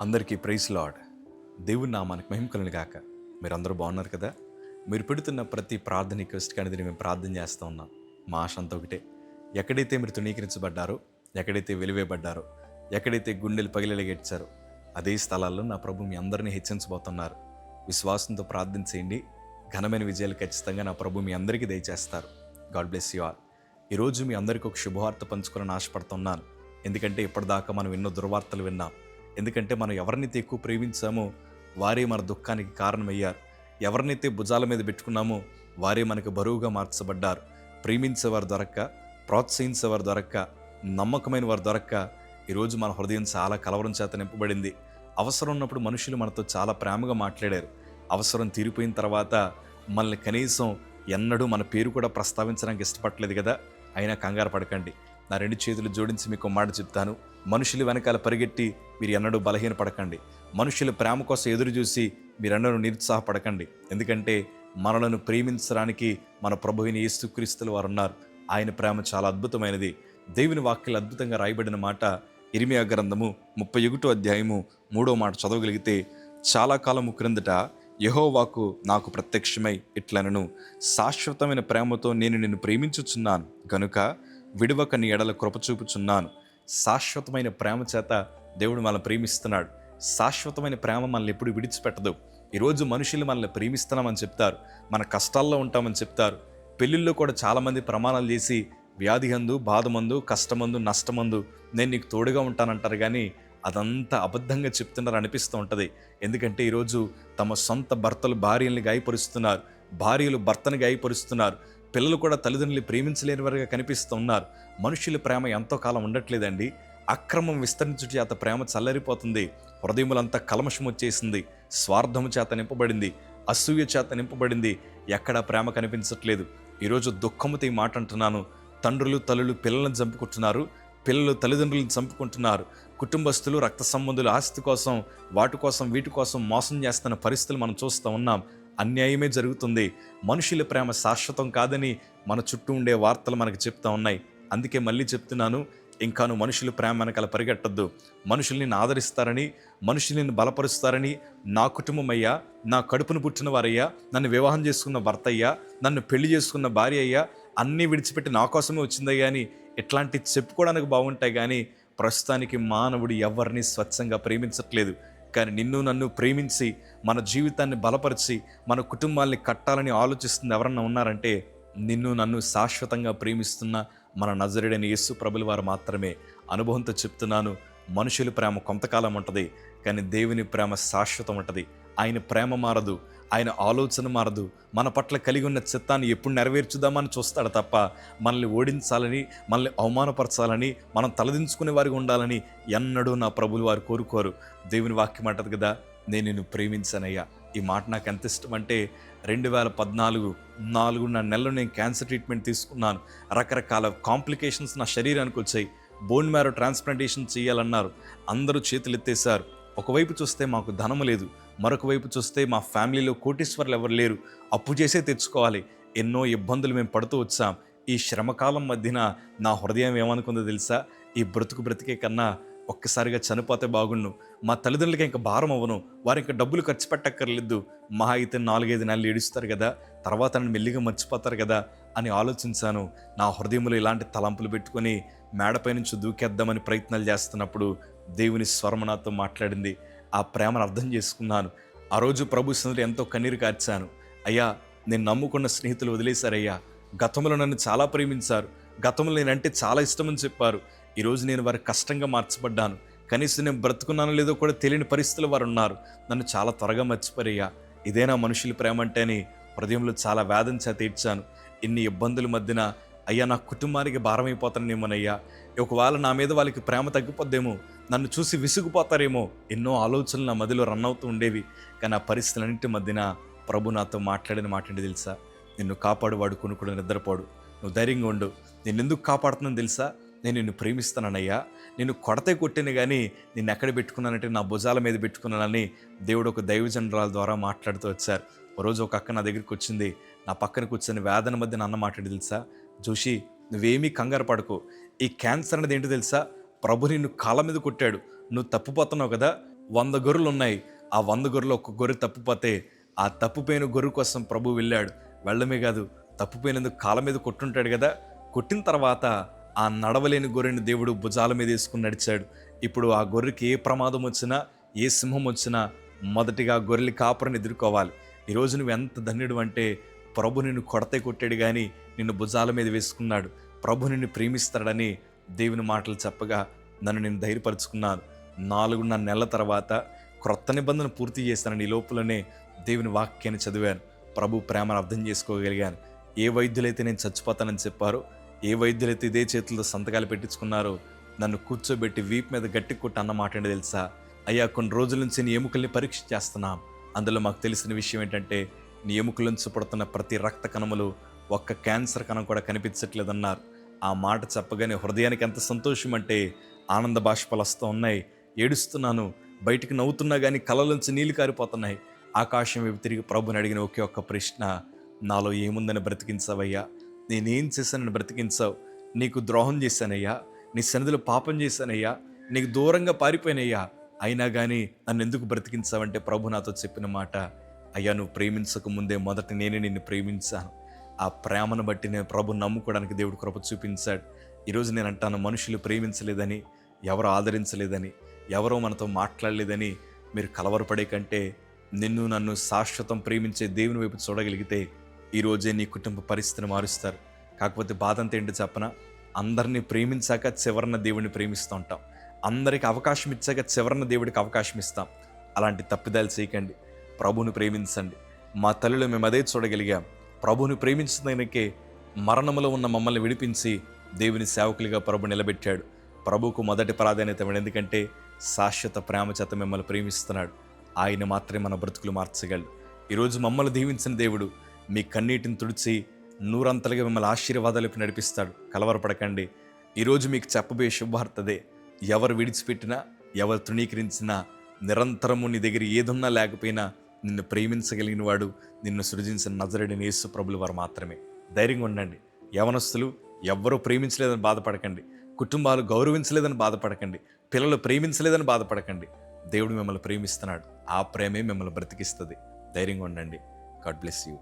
అందరికీ praise lord. దేవుని నామానికి మహిమ కలుగును గాక. మీరందరూ బాగున్నారు కదా. మీరు పెడుతున్న ప్రతి ప్రార్థన రిక్వెస్ట్కి అనేది మేము ప్రార్థన చేస్తూ ఉన్నాం. మా ఆశ అంతా ఒకటే, ఎక్కడైతే మీరు తృణీకరించబడ్డారో, ఎక్కడైతే వెలివేయబడ్డారో, ఎక్కడైతే గుండెలు పగిలేలాగెచ్చారో అదే స్థలాల్లో నా ప్రభు మీ అందరినీ హెచ్చించబోతున్నారు. విశ్వాసంతో ప్రార్థన చేయండి. ఘనమైన విజయాలు ఖచ్చితంగా నా ప్రభు మీ అందరికీ దయచేస్తారు. God bless you all. ఈరోజు మీ అందరికీ ఒక శుభవార్త పంచుకోవాలని ఆశపడుతున్నాను. ఎందుకంటే ఇప్పటిదాకా మనం ఎన్నో దుర్వార్తలు విన్నాం. ఎందుకంటే మనం ఎవరినైతే ఎక్కువ ప్రేమించామో వారే మన దుఃఖానికి కారణమయ్యారు. ఎవరినైతే భుజాల మీద పెట్టుకున్నామో వారే మనకు బరువుగా మార్చబడ్డారు. ప్రేమించేవారు దొరక్క, ప్రోత్సహించేవారు దొరక్క, నమ్మకమైన వారు దొరక్క ఈరోజు మన హృదయం చాలా కలవరం చేత నింపబడింది. అవసరం ఉన్నప్పుడు మనుషులు మనతో చాలా ప్రేమగా మాట్లాడారు. అవసరం తీరిపోయిన తర్వాత మనల్ని కనీసం ఎన్నడూ మన పేరు కూడా ప్రస్తావించడానికి ఇష్టపడలేదు కదా. అయినా కంగారు పడకండి. నా రెండు చేతులు జోడించి మీకు మాట చెప్తాను. మనుషులు వెనకాల పరిగెట్టి మీరు ఎన్నడూ బలహీనపడకండి. మనుషుల ప్రేమ కోసం ఎదురు చూసి మీరెన్నడూ నిరుత్సాహపడకండి. ఎందుకంటే మనలను ప్రేమించడానికి మన ప్రభువైన యేసుక్రీస్తుల వారు ఉన్నారు. ఆయన ప్రేమ చాలా అద్భుతమైనది. దేవుని వాక్యాలు అద్భుతంగా రాయబడిన మాట ఇర్మీయా గ్రంథము 31వ అధ్యాయము 3వ మాట చదవగలిగితే, చాలా కాలము క్రిందట యెహోవాకు నాకు ప్రత్యక్షమై ఇట్లనను, శాశ్వతమైన ప్రేమతో నేను నిన్ను ప్రేమించుచున్నాను గనుక విడువక నీ ఎడల కృప చూపుచున్నాను. శాశ్వతమైన ప్రేమ చేత దేవుడు మనల్ని ప్రేమిస్తున్నాడు. శాశ్వతమైన ప్రేమ మనల్ని ఎప్పుడు విడిచిపెట్టదు. ఈరోజు మనుషులు మనల్ని ప్రేమిస్తున్నామని చెప్తారు, మన కష్టాల్లో ఉంటామని చెప్తారు. పెళ్ళిళ్ళు కూడా చాలామంది ప్రమాణాలు చేసి వ్యాధి అందు, బాధమందు, కష్టమందు, నష్టమందు నేను నీకు తోడుగా ఉంటానంటారు. కానీ అదంతా అబద్ధంగా చెప్తున్నారు అనిపిస్తూ ఉంటుంది. ఎందుకంటే ఈరోజు తమ సొంత భర్తలు భార్యల్ని గాయపరుస్తున్నారు, భార్యలు భర్తను గాయపరుస్తున్నారు. పిల్లలు కూడా తల్లిదండ్రులు ప్రేమించలేని వారుగా కనిపిస్తూ ఉన్నారు. మనుషుల ప్రేమ ఎంతో కాలం ఉండట్లేదండి. అక్రమం విస్తరించుట చేత ప్రేమ చల్లరిపోతుంది. హృదయములంతా కల్మషం వచ్చేసింది. స్వార్థము చేత నింపబడింది, అసూయ చేత నింపబడింది. ఎక్కడా ప్రేమ కనిపించట్లేదు. ఈరోజు దుఃఖముతో ఈ మాట అంటున్నాను. తండ్రులు తల్లులు పిల్లలను చంపుకుంటున్నారు, పిల్లలు తల్లిదండ్రులను చంపుకుంటున్నారు. కుటుంబస్తులు రక్త సంబంధులు ఆస్తి కోసం, వాటి కోసం, వీటి కోసం మోసం చేస్తున్న పరిస్థితులు మనం చూస్తూ ఉన్నాం. అన్యాయమే జరుగుతుంది. మనుషుల ప్రేమ శాశ్వతం కాదని మన చుట్టూ ఉండే వార్తలు మనకు చెప్తా ఉన్నాయి. అందుకే మళ్ళీ చెప్తున్నాను, ఇంకాను మనుషుల ప్రేమ వెనకాల పరిగెట్టద్దు. మనుషులు నిన్ను ఆదరిస్తారని, మనుషులు నిన్ను బలపరుస్తారని, నా కుటుంబం అయ్యా, నా కడుపును పుట్టిన వారయ్యా, నన్ను వివాహం చేసుకున్న భర్త అయ్యా, నన్ను పెళ్లి చేసుకున్న భార్య అయ్యా, అన్నీ విడిచిపెట్టి నా కోసమే వచ్చిందయ్యా అని ఇట్లాంటి చెప్పుకోవడానికి బాగుంటాయి. కానీ ప్రస్తుతానికి మానవుడు ఎవరిని స్వచ్ఛంగా ప్రేమించట్లేదు. కానీ నిన్ను నన్ను ప్రేమించి మన జీవితాన్ని బలపరిచి మన కుటుంబాన్ని కట్టాలని ఆలోచిస్తుంది ఎవరన్నా ఉన్నారంటే నిన్ను నన్ను శాశ్వతంగా ప్రేమిస్తున్న మన నజరేయుడైన యేసు ప్రభుల వారు మాత్రమే. అనుభవంతో చెప్తున్నాను, మనుషుల ప్రేమ కొంతకాలం ఉంటుంది, కానీ దేవుని ప్రేమ శాశ్వతం ఉంటుంది. ఆయన ప్రేమ మారదు, ఆయన ఆలోచన మారదు. మన పట్ల కలిగి ఉన్న చిత్తాన్ని ఎప్పుడు నెరవేర్చుదామని చూస్తాడు తప్ప మనల్ని ఓడించాలని, మనల్ని అవమానపరచాలని, మనం తలదించుకునే వారికి ఉండాలని ఎన్నడూ నా ప్రభులు వారు కోరుకోరు. దేవుని వాక్యం అంటది కదా, నేను నిన్ను ప్రేమించానయ్యా. ఈ మాట నాకు ఎంత ఇష్టం అంటే 2014 4 నెలలు నేను క్యాన్సర్ ట్రీట్మెంట్ తీసుకున్నాను. రకరకాల కాంప్లికేషన్స్ నా శరీరానికి వచ్చాయి. బోన్ మ్యారో ట్రాన్స్ప్లాంటేషన్ చేయాలన్నారు. అందరూ చేతులు ఎత్తేశారు. ఒకవైపు చూస్తే మాకు ధనము లేదు, మరొక వైపు చూస్తే మా ఫ్యామిలీలో కోటీశ్వర్లు ఎవరు లేరు, అప్పు చేసే తెచ్చుకోవాలి. ఎన్నో ఇబ్బందులు మేము పడుతూ వచ్చాం. ఈ శ్రమకాలం మధ్యన నా హృదయం ఏమనుకుందో తెలుసా, ఈ బ్రతికే కన్నా ఒక్కసారిగా చనిపోతే బాగుండు, మా తల్లిదండ్రులకి ఇంకా భారం అవ్వను, వారు ఇంకా డబ్బులు ఖర్చు పెట్టక్కర్లేదు, మహా అయితే 4-5 నెలలు ఏడుస్తారు కదా, తర్వాత నన్ను మెల్లిగా మర్చిపోతారు కదా అని ఆలోచించాను. నా హృదయంలో ఇలాంటి తలంపులు పెట్టుకొని మేడపై నుంచి దూకేద్దామని ప్రయత్నాలు చేస్తున్నప్పుడు దేవుని స్వరం నాతో మాట్లాడింది. ఆ ప్రేమను అర్థం చేసుకున్నాను. ఆ రోజు ప్రభు సన్నిధిలో ఎంతో కన్నీరు కార్చాను. అయ్యా, నేను నమ్ముకున్న స్నేహితులు వదిలేశారయ్యా. గతంలో నన్ను చాలా ప్రేమించారు, గతంలో నేనంటే చాలా ఇష్టమని చెప్పారు. ఈరోజు నేను వారి కష్టంగా మార్చబడ్డాను. కనీసం నేను బ్రతుకున్నానో లేదో కూడా తెలియని పరిస్థితులు వారు ఉన్నారు. నన్ను చాలా త్వరగా మర్చిపోరయ్యా. ఇదేనా మనుషుల ప్రేమ అంటే అని హృదయంలో చాలా వేదన చేత తీర్చాను. ఇన్ని ఇబ్బందుల మధ్యన అయ్యా నా కుటుంబానికి భారమైపోతానేమోనయ్యా, ఒకవేళ నా మీద వాళ్ళకి ప్రేమ తగ్గిపోద్దేమో, నన్ను చూసి విసుగుపోతారేమో, ఎన్నో ఆలోచనలు నా మదిలో రన్ అవుతూ ఉండేవి. కానీ ఆ పరిస్థితులన్నింటి మధ్యన ప్రభు నాతో మాట్లాడిన మాట ఏంటి తెలుసా, నిన్ను కాపాడువాడు కొనుక్కుడు నిద్రపోడు, నువ్వు ధైర్యంగా ఉండు, నేను ఎందుకు కాపాడుతున్నాను తెలుసా, నేను నిన్ను ప్రేమిస్తానయ్యా. నేను కొడతే కొట్టిన కానీ నిన్ను ఎక్కడ పెట్టుకున్నానంటే నా భుజాల మీద పెట్టుకున్నానని దేవుడు ఒక దైవజనరాల ద్వారా మాట్లాడుతూ వచ్చారు. ఒకరోజు ఒక అక్క నా దగ్గరికి వచ్చింది. నా పక్కన కూర్చొని వేదన మధ్య నాన్న మాట్లాడి తెలుసా, జోషి నువ్వేమీ కంగారు పడకు, ఈ క్యాన్సర్ అనేది ఏంటో తెలుసా, ప్రభు నిన్ను కాళ్ళ మీద కొట్టాడు, నువ్వు తప్పిపోతున్నావు కదా, 100 గొర్రెలు ఉన్నాయి. ఆ 100 గొర్రెలు ఒక్క గొర్రె తప్పిపోతే ఆ తప్పిపోయిన గొర్రె కోసం ప్రభు వెళ్ళాడు. వెళ్ళడమే కాదు, తప్పిపోయినందుకు కాళ్ళ మీద కొట్టుంటాడు కదా, కొట్టిన తర్వాత ఆ నడవలేని గొర్రెని దేవుడు భుజాల మీద వేసుకుని నడిచాడు. ఇప్పుడు ఆ గొర్రెకి ఏ ప్రమాదం వచ్చినా, ఏ సింహం వచ్చినా మొదటిగా గొర్రెల కాపరిని ఎదుర్కోవాలి. ఈరోజు నువ్వు ఎంత ధన్యుడు అంటే, ప్రభు నిన్ను కొడతే కొట్టాడు కానీ నిన్ను భుజాల మీద వేసుకున్నాడు. ప్రభు నిన్ను ప్రేమిస్తాడని దేవుని మాటలు చెప్పగా నన్ను నేను ధైర్యపరుచుకున్నాను. 4.5 నెలల తర్వాత క్రొత్త నిబంధన పూర్తి చేస్తానని ఈ లోపలనే దేవుని వాక్యాన్ని చదివాను. ప్రభు ప్రేమను అర్థం చేసుకోగలిగాను. ఏ వైద్యులైతే నేను చచ్చిపోతానని చెప్పారో, ఏ వైద్యులైతే ఇదే చేతులతో సంతకాలు పెట్టించుకున్నారో, నన్ను కూర్చోబెట్టి వీపు మీద గట్టి కొట్టి అన్న మాట ఏంటో తెలుసా? అయ్యా, కొన్ని రోజుల నుంచి నీ ఎముకల్ని పరీక్ష చేస్తున్నాం. అందులో మాకు తెలిసిన విషయం ఏంటంటే, నీ ఎముకల నుంచి పుడుతున్న ప్రతి రక్త కణములు ఒక్క క్యాన్సర్ కణం కూడా కనిపించట్లేదన్నారు. ఆ మాట చెప్పగానే హృదయానికి ఎంత సంతోషం అంటే, ఆనంద బాష్పాలు వస్తూ ఉన్నాయి. ఏడుస్తున్నాను, బయటికి నవ్వుతున్నా కానీ కళ్ళలోంచి నీళ్లు కారిపోతున్నాయి. ఆకాశం వైపు తిరిగి ప్రభుని అడిగిన ఒకే ఒక్క ప్రశ్న, నాలో ఏముందని బ్రతికించావయ్యా? నేనేం చేశానని బ్రతికించావు? నీకు ద్రోహం చేశానయ్యా, నీ సన్నిధిలో పాపం చేశానయ్యా, నీకు దూరంగా పారిపోయినయ్యా, అయినా కానీ నన్ను ఎందుకు బ్రతికించావంటే ప్రభు నాతో చెప్పిన మాట, అయ్యా, నువ్వు ప్రేమించక ముందే మొదట నేనే నిన్ను ప్రేమించాను. ఆ ప్రేమను బట్టి నేను ప్రభు నమ్ముకోవడానికి దేవుడు కృప చూపించాడు. ఈరోజు నేను అంటాను, మనుషులు ప్రేమించలేదని, ఎవరు ఆదరించలేదని, ఎవరో మనతో మాట్లాడలేదని మీరు కలవరపడే కంటే, నిన్ను నన్ను శాశ్వతం ప్రేమించే దేవుని వైపు చూడగలిగితే ఈరోజే నీ కుటుంబ పరిస్థితిని మారుస్తారు. కాకపోతే బాధ అంతా ఏంటో చెప్పనా? అందరినీ ప్రేమించాక చివరన దేవుడిని ప్రేమిస్తూ ఉంటాం. అందరికి అవకాశం ఇచ్చాక చివరన దేవుడికి అవకాశం ఇస్తాం. అలాంటి తప్పిదాలు చేయకండి. ప్రభువుని ప్రేమించండి. మా తల్లిలో మేము అదే చూడగలిగాం. ప్రభువుని ప్రేమించడానికే మరణంలో ఉన్న మమ్మల్ని విడిపించి దేవుని సేవకులుగా ప్రభు నిలబెట్టాడు. ప్రభువుకు మొదటి ప్రాధాన్యత ఇవ్వండి. ఎందుకంటే శాశ్వత ప్రేమ చేత మిమ్మల్ని ప్రేమిస్తున్నాడు. ఆయన మాత్రమే మన బ్రతుకులు మార్చగలడు. ఈరోజు మమ్మల్ని దీవించిన దేవుడు మీ కన్నీటిని తుడిచి నూరంతలుగా మిమ్మల్ని ఆశీర్వాదాలకు నడిపిస్తాడు. కలవరపడకండి. ఈరోజు మీకు చెప్పబోయే శుభవార్తదే. ఎవరు విడిచిపెట్టినా, ఎవరు తృణీకరించినా, నిరంతరము నీ దగ్గర ఏదున్నా లేకపోయినా నిన్ను ప్రేమించగలిగిన వాడు, నిన్ను సృజించిన నజరేయుడైన యేసు ప్రభుల వారు మాత్రమే. ధైర్యంగా ఉండండి. యవనస్తులు ఎవ్వరూ ప్రేమించలేదని బాధపడకండి. కుటుంబాలు గౌరవించలేదని బాధపడకండి. పిల్లలు ప్రేమించలేదని బాధపడకండి. దేవుడు మిమ్మల్ని ప్రేమిస్తున్నాడు. ఆ ప్రేమే మిమ్మల్ని బ్రతికిస్తుంది. ధైర్యంగా ఉండండి. God bless you.